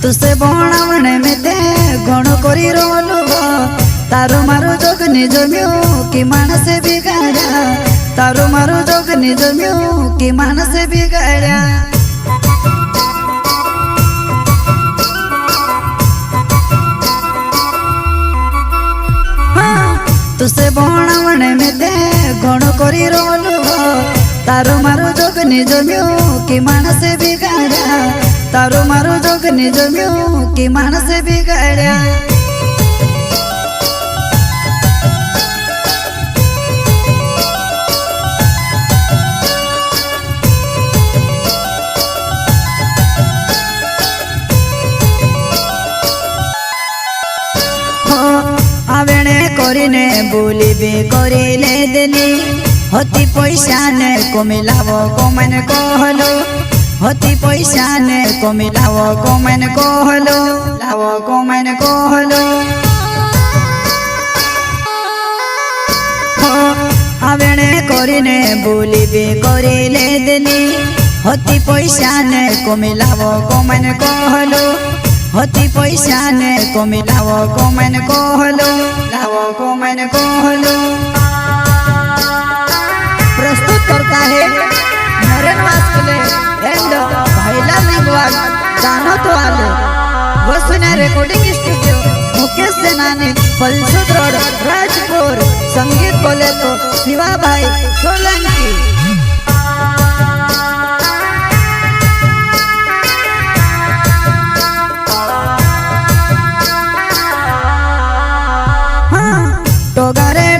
तुसे बनावणे में ते गण करी रोलू तारो मारो जोग निज म्यू कि मानस बिगाड़ा तारो मारो जोग निज म्यू कि मानस बिगाड़ा तुसे बनावणे में ते गण करी रोलू तारो मारो जोग निज म्यू कि मानस बिगाड़ा तारो मारो जोग निज म्यू कि मानस बिगाड़ा आवेणे करीने बोली भी करिले देनी होती पैसा ने को मिलावो को मैंने कहलो होती पैसा ने को मिलावो को मैंने कहलो लावो को मैंने कहलो आवेणे करीने बोली भी करिले देनी होती पैसा ने को मिलावो को मैंने कहलो होती पैसा ने को मिलावो को मैंने कहलो लावो को मैंने कहलो। प्रस्तुत करता है नरेन वास्कले एंड भाईला लिंगवाल जानो तो आले वसुना रिकॉर्डिंग स्टूडियो मुकेश सेनानी पलसुद रोड राजपुर संगीत बोले तो शिवा भाई सोलंकी।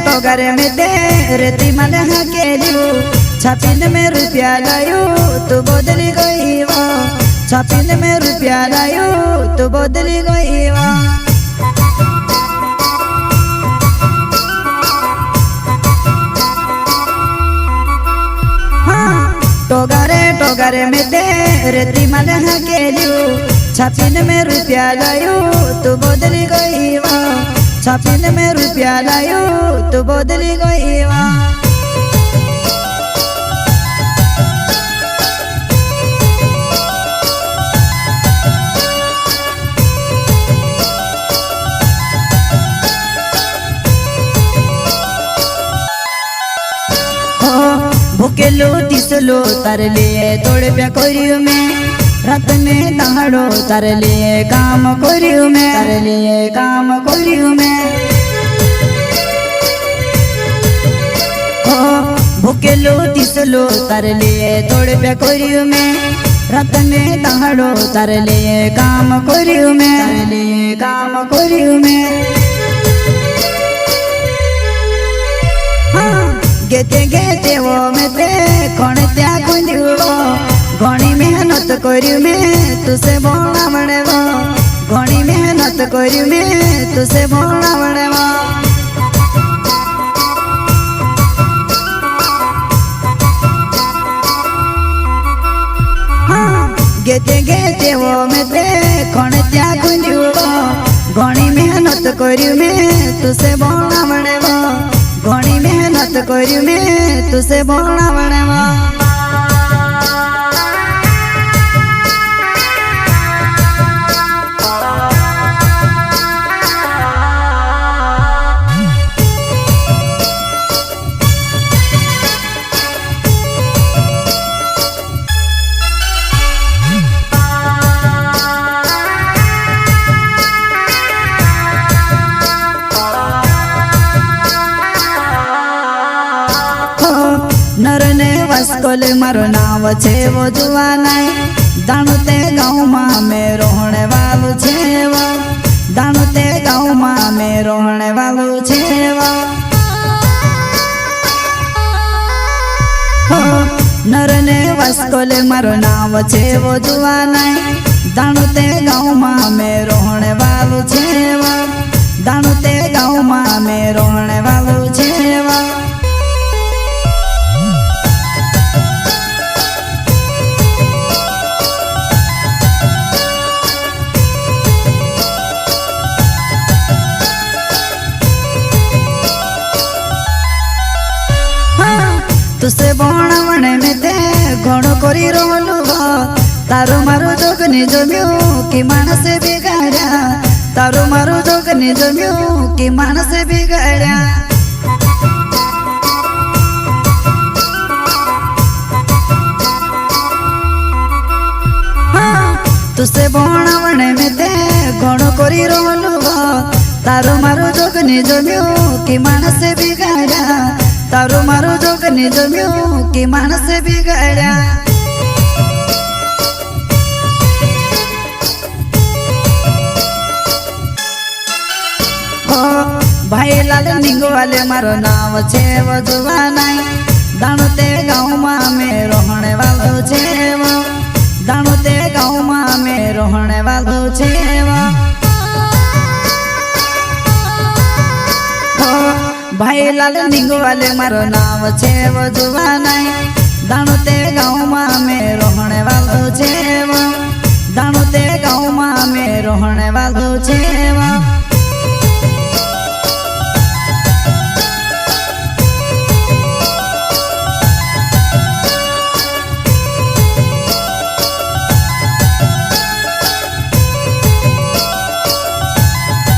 टोगरे में दे रेती माले हकेलियो छापिन में रुपया लायो तो बदली गई वो छापिन में रुपया लायो तो बदली गई वो टोगरे में दे रेती माले हकेलियो छापिन में रुपया लायो तो बदली गई वो छापिन में रुपया लायो तो बदली गई वहाँ भूकेलो तिसलो तार लिए तोड़ प्या करियो में रात में दहाड़ो तार लिए काम करियो में तार लिए काम करियो में भूकेलो तिसलो तार लिए तोड़ प्या करियो में रात में दहाड़ो तार लिए काम करियो में तार लिए काम करियो में गेते गेते वो में ते कौन त्या कुंदियो घणी मेहनत करियो में तुसे बोला बड़े वो घणी मेहनत करियो में तुसे बोला बड़े वो गेते गेते वो में ते कौन त्या कुंदियो घणी मेहनत करियो में तुसे बोला बड़े वो घणी मेहनत करियो में तुसे बोला बड़े वो नरने वास्कोले मारो नाव छे वो जुवानाई दाणुते गाँव मां में रोहणे वालू छे वो दाणुते गाँव मां में रोहणे वालू छे वो नरने वास्कोले मारो नाव छे वो जुवानाई दाणुते गाँव मां में रोहणे वालू छे वो दाणुते गाँव मां में रोहणे वालू छे वो तुसे बनावणे में ते गण करी रोलू तारो मारो जोगने जम्यो कि मानस बिगाड्या तारो मारो जोगने जम्यो कि मानस बिगाड्या तुसे बनावणे में ते घणो करी रोलू तारो मारो जोगने जम्यो कि मानस बिगाड्या तारो मारो जोगने जम्यो कि मानस बिगाड्या भाई लाल निंगवाले मारो नाम छे वजुवा नाई दाणोते गाँव में रोहणे वालो छे दाणोते गाँव में रोहणे वालो छे भाई लाल निंगवाले मारो नाम छे वजुवा नाई दाणोते गाँव में रोहणे वालो छे दाणोते गाँव में रोहणे वालो छे।